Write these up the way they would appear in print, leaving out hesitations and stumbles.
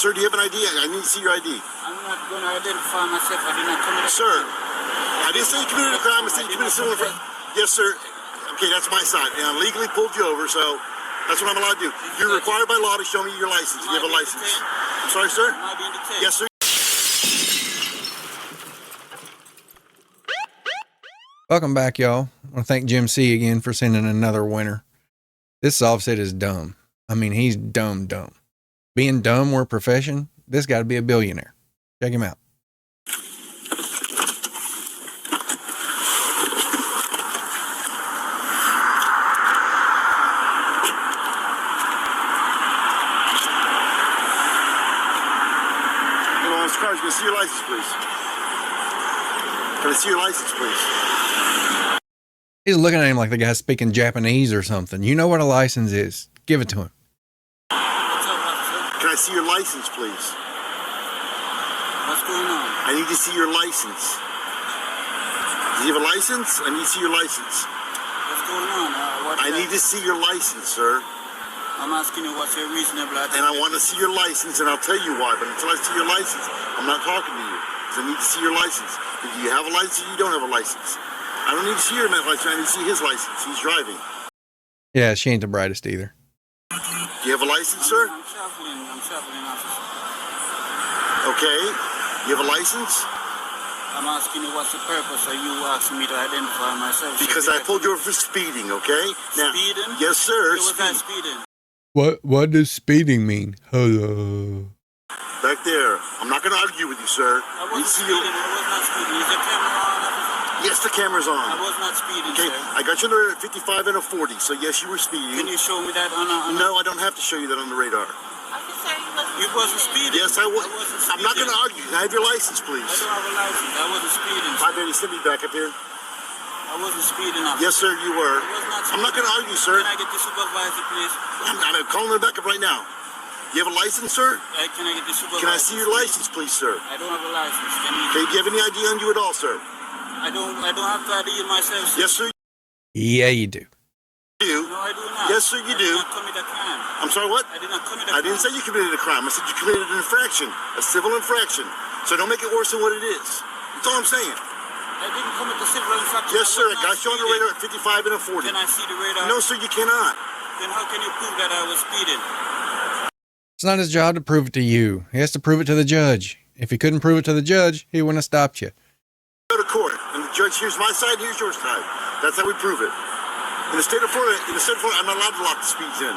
Sir, do you have an ID? I need to see your ID. I'm not going to identify myself. I did not commit a Sir, I didn't say you committed a crime. I said you committed civil infraction. Yes, sir. Okay, that's my side. And I legally pulled you over, so that's what I'm allowed to do. You're required by law to show me your license. You have a license. I'm sorry, sir? Am I being detained? Yes, sir. Welcome back, y'all. I want to thank Jim C again for sending another winner. This Sovcit is dumb. I mean, he's dumb. Being dumb were a profession, this got to be a billionaire. Check him out. Cars, can I see your license, please? Can I see your license, please? He's looking at him like the guy's speaking Japanese or something. You know what a license is. Give it to him. What's up, officer? Can I see your license, please? What's going on? I need to see your license. Do you have a license? I need to see your license. What's going on? I need to see your license, sir. I'm asking you what's your reasonable identity. And I want to see your license, and I'll tell you why. But until I see your license, I'm not talking to you. Because I need to see your license. Do you have a license or you don't have a license? I don't need to see your license. I need to see his license. He's driving. Yeah, she ain't the brightest either. Do you have a license, sir? I'm traveling, officer. Okay. You have a license? I'm asking you what's the purpose of you asking me to identify myself. Because I pulled you over for speeding, okay? Now, speeding? Yes, sir. Was I speeding? What does speeding mean? Hello. Back there. I'm not going to argue with you, sir. I wasn't speeding. I was not speeding. Is the camera on, officer? Yes, the camera's on. I was not speeding, okay, sir. I got you under 55 and a 40, so yes, you were speeding. Can you show me that on a... No, I don't have to show you that on the radar. You wasn't speeding. Yes, I was. I'm not going to argue. Can I have your license, please? I don't have a license. I wasn't speeding. Hi, baby. Send me back up here. I wasn't speeding, officer. Yes, sir, you were. I was not speeding. I'm not going to argue, sir. Can I get the supervisor, please? I'm calling her back up right now. You have a license, sir? Can I get the supervisor? Can I see your license, please, sir? I don't have a license. Okay, do you have any ID on you at all, sir? I don't have to ID myself, sir. Yes, sir. Yeah, you do. You? No, I do not. Yes, sir, you do. I did not commit a crime. I'm sorry, what? I did not commit a crime. I didn't say you committed a crime. I said you committed an infraction, a civil infraction. So don't make it worse than what it is. That's all I'm saying. I didn't commit the civil infraction. Yes, sir. I got you on the radar at 55 and a 40. Can I see the radar? No, sir, you cannot. Then how can you prove that I was speeding? It's not his job to prove it to you. He has to prove it to the judge. If he couldn't prove it to the judge, he wouldn't have stopped you. Go to court, and the judge, here's my side, here's your side. That's how we prove it. In the state of Florida, I'm not allowed to lock the speeds in.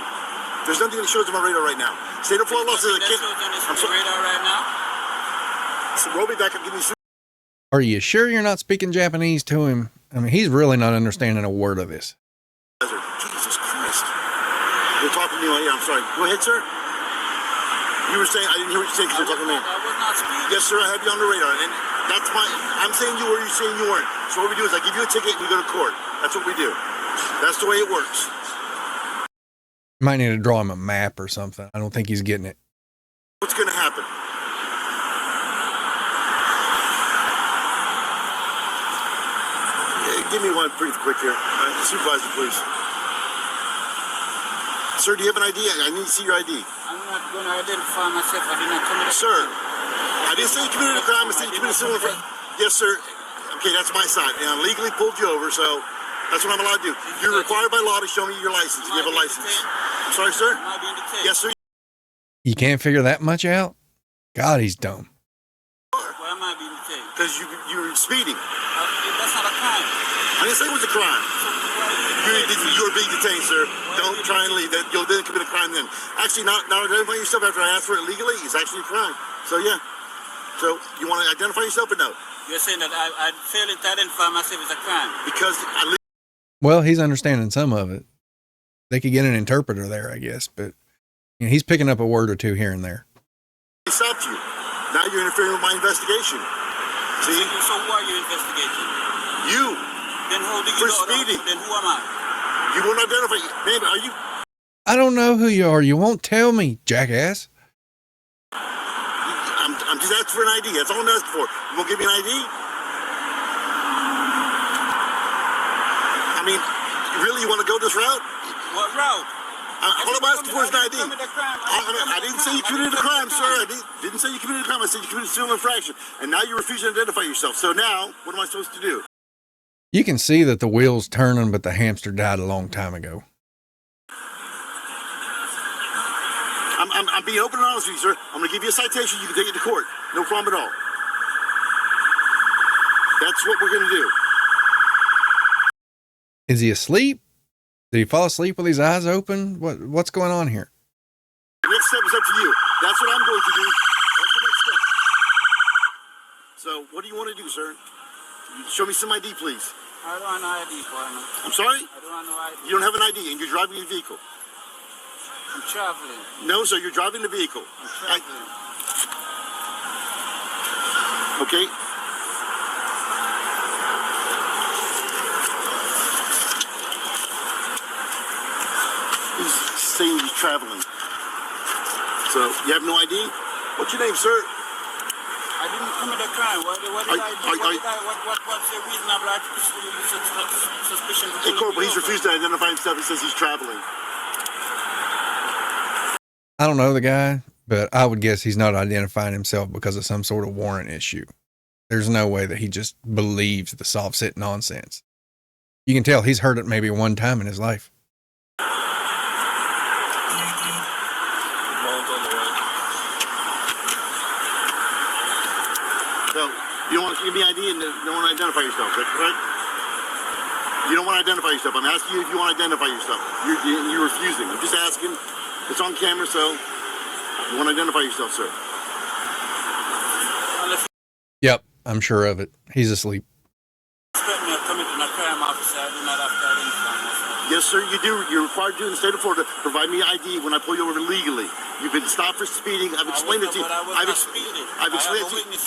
There's nothing that shows on my radar right now. State of Florida law says I can't. I'm sorry. Radar right now? So roll me back up, give me some. Are you sure you're not speaking Japanese to him? I mean, he's really not understanding a word of this. Jesus Christ. You're talking to me. Yeah, I'm sorry. Go ahead, sir. You were saying, I didn't hear what you said because you're talking to me. I was not speeding. Yes, sir, I have you on the radar. And that's I'm saying you were, you're saying you weren't. So what we do is I give you a ticket and we go to court. That's what we do. That's the way it works. Might need to draw him a map or something. I don't think he's getting it. What's going to happen? Give me one pretty quick here. Supervisor, please. Sir, do you have an ID? I need to see your ID. I'm not going to identify myself. I did not commit a crime. Sir, I didn't say you committed a crime. I said you committed civil infraction. Yes, sir. Okay, that's my side. And I legally pulled you over, so that's what I'm allowed to do. You're required by law to show me your license. You have a license. I'm sorry, sir? Am I being detained? Yes, sir. You can't figure that much out? God, he's dumb. Why am I being detained? Because you're speeding. That's not a crime. I didn't say it was a crime. You're being detained, sir. Don't try and leave. You'll then commit a crime then. Actually, not identifying yourself after I asked for it legally is actually a crime. So, yeah. So, you want to identify yourself or no? You're saying that I failed to identify myself as a crime? Because Well, he's understanding some of it. They could get an interpreter there, I guess, but you know, he's picking up a word or two here and there. I stopped you. Now you're interfering with my investigation. See? So who are you investigating? You. Then who do you For know? speeding. Then who am I? You won't identify. Man, are you? I don't know who you are. You won't tell me, jackass. I'm just asking for an ID. That's all I'm asking for. You won't give me an ID? I mean, really, you want to go this route? What route? All I'm asking for is an ID. Commit a crime. I didn't say you committed a crime, sir. I didn't say you committed a crime. I said you committed a civil infraction. And now you're refusing to identify yourself. So now, what am I supposed to do? You can see that the wheel's turning, but the hamster died a long time ago. I'm being open and honest with you, sir. I'm going to give you a citation. You can take it to court. No problem at all. That's what we're going to do. Is he asleep? Did he fall asleep with his eyes open? What's going on here? The next step is up to you. That's what I'm going to do. That's the next step. So, what do you want to do, sir? Show me some ID, please. I don't want no ID, partner. I'm sorry? I don't want no ID. You don't have an ID and you're driving a vehicle. I'm traveling. No, sir, you're driving the vehicle. I'm traveling. Okay. He's saying he's traveling. So, you have no ID? What's your name, sir? I didn't commit a crime. What did I do? What's the reasonable suspicion? Hey, Corporal, he's refused to identify himself. He says he's traveling. I don't know the guy, but I would guess he's not identifying himself because of some sort of warrant issue. There's no way that he just believes the Sovcit nonsense. You can tell he's heard it maybe one time in his life. So, you don't want to give me ID and you don't want to identify yourself, right? You don't want to identify yourself. I'm asking you if you want to identify yourself. You're refusing. I'm just asking. It's on camera, so you want to identify yourself, sir. Yep, I'm sure of it. He's asleep. Yes, sir, you do. You're required to in the state of Florida provide me ID when I pull you over legally. You've been stopped for speeding. I've explained it to you. I've explained it to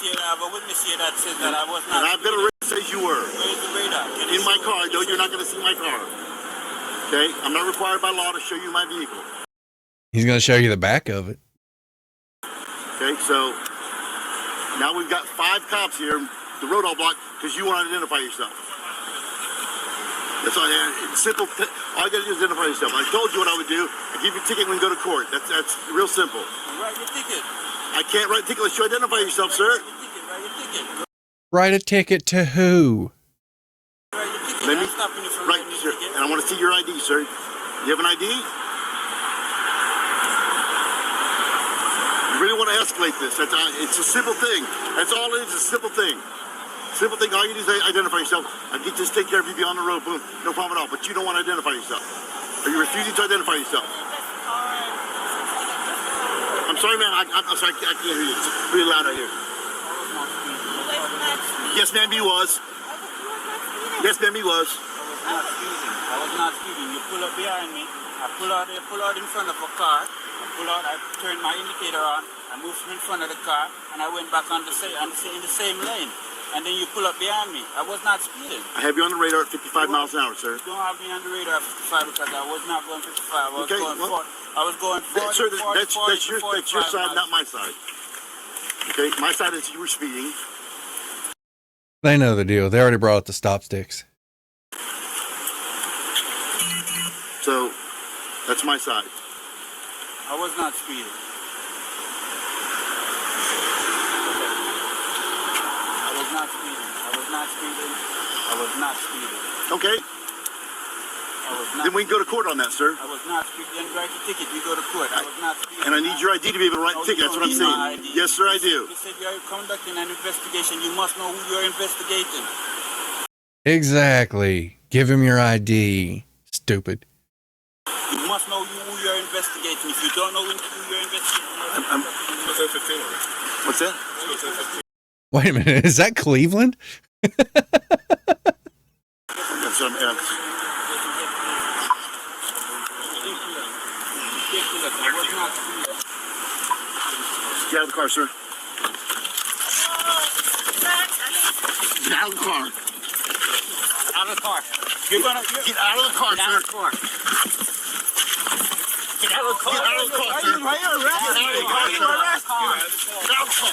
you. I have a witness here that says that I was not. And I've got a radar that says you were. Where's the radar? In my car. No, you're not going to see my car. Okay? I'm not required by law to show you my vehicle. He's going to show you the back of it. Okay, so now we've got 5 cops here, the road all blocked, because you want to identify yourself. That's all. It's simple. All you got to do is identify yourself. I told you what I would do. I give you a ticket when we go to court. That's real simple. Write your ticket. I can't write a ticket unless you identify yourself, sir. Write your ticket. Write a ticket to who? Write your ticket. Let me, I'm stopping you from right, writing sir. your ticket. And I want to see your ID, sir. You have an ID? You really want to escalate this? It's a simple thing. That's all it is. A simple thing. Simple thing. All you do is identify yourself. I can just take care of you beyond the road. Boom. No problem at all. But you don't want to identify yourself. Are you refusing to identify yourself? I'm sorry, ma'am. I'm sorry. I can't hear you. It's really loud out here. Yes, ma'am. He was. Yes, ma'am. He was. I was not speeding. You pull up behind me. I pull out in front of a car. I turned my indicator on. I moved in front of the car, and I went back in the same lane. And then you pull up behind me. I was not speeding. I have you on the radar at 55 miles an hour, sir. You don't have me on the radar at 55 because I was not going 55. I was Okay, going well, 40. I was going 40, sir, 40, that's 40, your side, not my side. Okay, my side is you were speeding. They know the deal. They already brought out the stop sticks. So, that's my side. I was not speeding. I was not speeding. Okay. Then we can go to court on that, sir. I was not speeding. Then write the ticket. We go to court. I was not speeding. And I need your ID to be able to write the ticket. That's what I'm saying. Yes, sir, I do. You said you are conducting an investigation. You must know who you are investigating. Exactly. Give him your ID. Stupid. You must know who you are investigating. If you don't know who you are investigating, What's that? Wait a minute. Is that Cleveland? Get out of the car, sir. Get out of the car. Out of the car. Get out of the car, sir. Get out of the car. Get out of the car, sir. Why are you arresting me? Why are you arresting me? Get out of the car.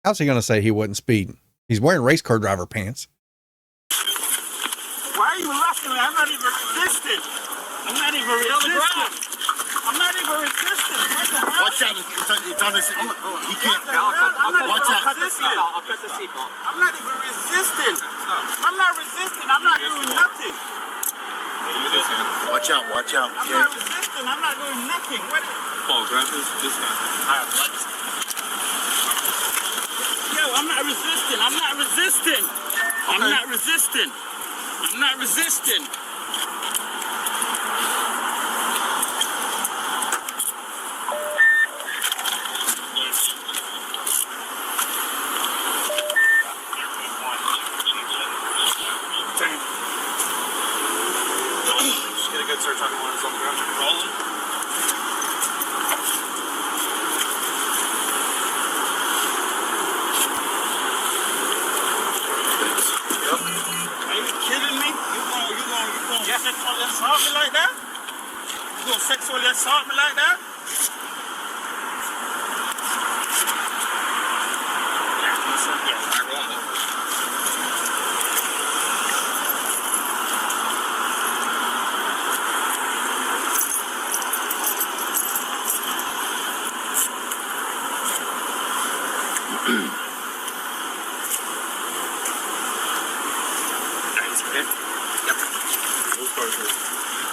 How's he going to say he wasn't speeding? He's wearing race car driver pants. Why are you arresting me? I'm not even resisting. I'm not even resisting. I'm not even resisting. Watch out. It's on this. You can't. Watch out. I'll cut the seatbelt. I'm not even resisting. I'm not resisting. I'm not doing nothing. Watch out. Watch out. I'm not resisting. I'm not doing nothing. Paul, grab this guy. Yo, I'm not resisting. I'm not resisting. I'm not resisting. I'm not resisting. Just get a good search on the one that's on the ground. Rolling. Are you kidding me? You gonna sexually assault me like that? You gonna sexually assault me like that?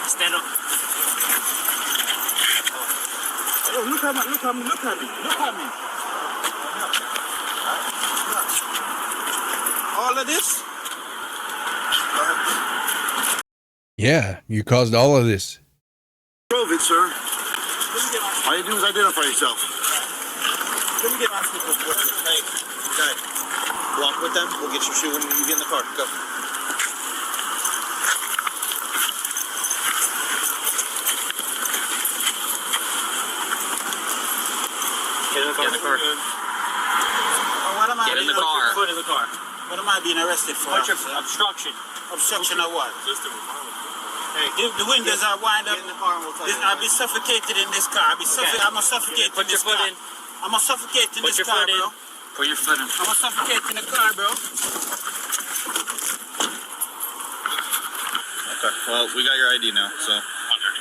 Stand up. Oh, look at me, look at me, look at me, look at me. All of this? Yeah, you caused all of this. Drove it, sir. All you do is identify yourself. Let me get my slipper. Hey, guy. Walk with them. We'll get your shoe when you get in the car. Go. Get in the car. What am I Get in the car. Foot in the car. What am I being arrested for? Obstruction. Obstruction of what? Hey, The windows are wind up. get in the car and we'll tell you. I'll be suffocated in this car. I'm gonna suffocate in this car. I'm gonna suffocate in this car, bro. Put your foot in. I'm gonna suffocate in the car, bro. Okay. Well, we got your ID now, so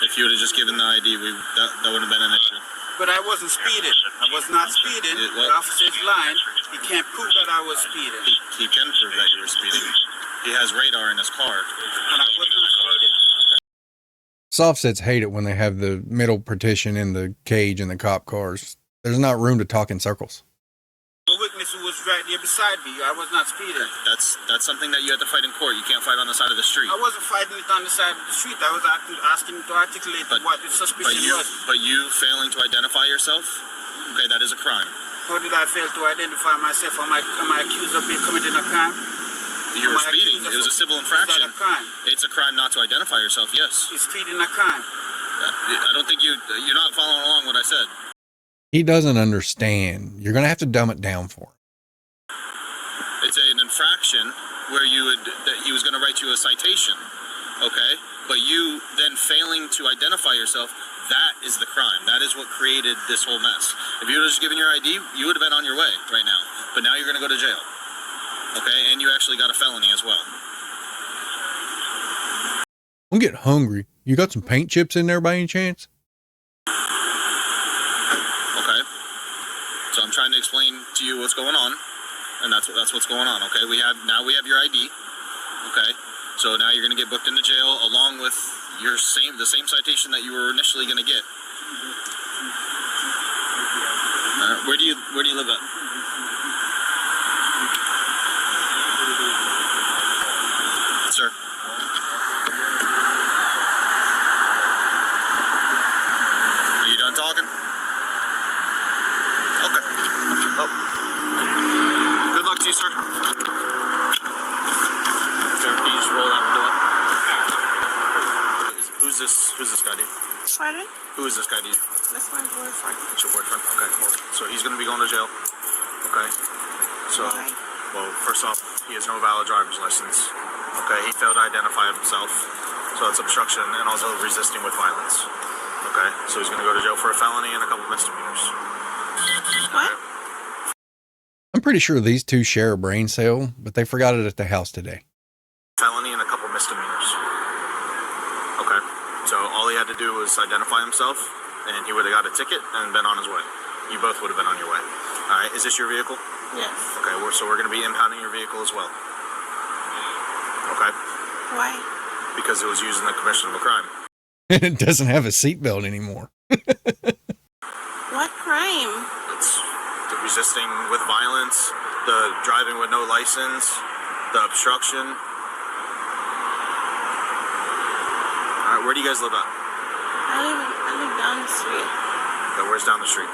if you would have just given the ID, that would have been an issue. But I wasn't speeding. I was not speeding. The officer's lying. He can't prove that I was speeding. He can prove that you were speeding. He has radar in his car. And I was not speeding. Sovcits hate it when they have the middle partition in the cage in the cop cars. There's not room to talk in circles. The witness who was right there beside me, I was not speeding. That's something that you have to fight in court. You can't fight on the side of the street. I wasn't fighting it on the side of the street. I was asking him to articulate what the suspicion was. But you failing to identify yourself, okay, that is a crime. How did I fail to identify myself? Am I accused of committing a crime? You were speeding. It was a civil infraction. Is that a crime? It's a crime not to identify yourself, yes. Is speeding a crime? I don't think you're not following along what I said. He doesn't understand. You're going to have to dumb it down for him. It's an infraction where he was going to write you a citation, okay? But you then failing to identify yourself, that is the crime. That is what created this whole mess. If you would have just given your ID, you would have been on your way right now. But now you're going to go to jail, okay? And you actually got a felony as well. I'm getting hungry. You got some paint chips in there by any chance? Okay. So I'm trying to explain to you what's going on, and that's what's going on. Okay. We have your ID. Okay. So now you're going to get booked into jail along with the same citation that you were initially going to get. Where do you live at? Sir. Are you done talking? Okay. Oh. Good luck to you, sir. Sir, can you just roll out the door? Who's this guy to you? Pardon? Who is this guy to you? That's my boyfriend. It's your boyfriend? Okay, cool. So he's going to be going to jail? Okay. So, well, first off, he has no valid driver's license. Okay, he failed to identify himself. So that's obstruction and also resisting with violence. Okay, so he's going to go to jail for a felony and a couple misdemeanors. What? I'm pretty sure these two share a brain cell, but they forgot it at the house today. Felony and a couple misdemeanors. Okay, so all he had to do do was identify himself, and he would have got a ticket and been on his way. You both would have been on your way. All right, is this your vehicle? Yes. Okay, so we're going to be impounding your vehicle as well. Okay? Why? Because it was used in the commission of a crime. And it doesn't have a seatbelt anymore. What crime? It's the resisting with violence, the driving with no license, the obstruction. All right, where do you guys live at? I live down the street. Okay, where's down the street?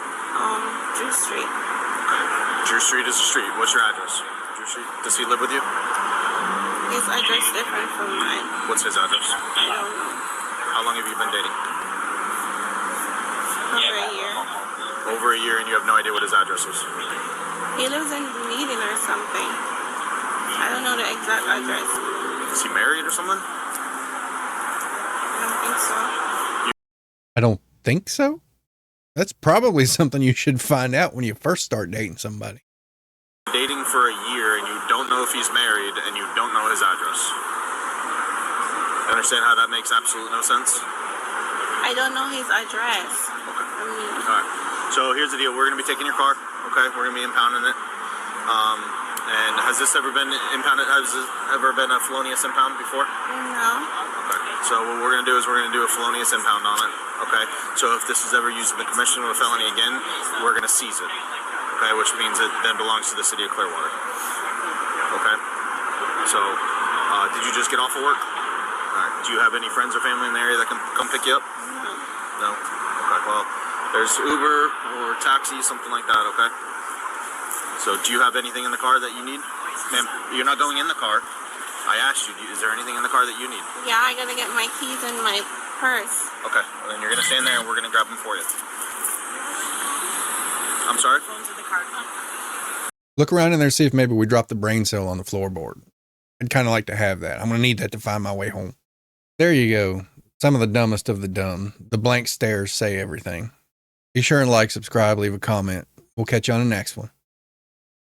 Drew Street. Okay. Drew Street is the street. What's your address? Drew Street. Does he live with you? His address different from mine. What's his address? I don't know. How long have you been dating? Over a year. Over a year, and you have no idea what his address is. He lives in Dunedin or something. I don't know the exact address. Is he married or something? I don't think so. I don't think so. That's probably something you should find out when you first start dating somebody. Dating for a year, and you don't know if he's married, and you don't know his address. Understand how that makes absolute no sense? I don't know his address. Okay. I mean, All right. So here's the deal. We're going to be taking your car. Okay. We're going to be impounding it. And has this ever been impounded? Has this ever been a felonious impound before? no. Okay. So what we're going to do is we're going to do a felonious impound on it. Okay. So if this is ever used in the commission of a felony again, we're going to seize it. Okay. Which means it then belongs to the city of Clearwater. Okay. So, did you just get off of work? All right. Do you have any friends or family in the area that can come pick you up? No. Okay. Well, there's Uber or taxi, something like that. Okay. So, do you have anything in the car that you need? Ma'am, you're not going in the car. I asked you, is there anything in the car that you need? Yeah, I gotta get my keys and my purse. Okay. Well, then you're going to stand there and we're going to grab them for you. I'm sorry? Look around in there, see if maybe we dropped the brain cell on the floorboard. I'd kind of like to have that. I'm going to need that to find my way home. There you go. Some of the dumbest of the dumb. The blank stares say everything. Be sure and like, subscribe, leave a comment. We'll catch you on the next one.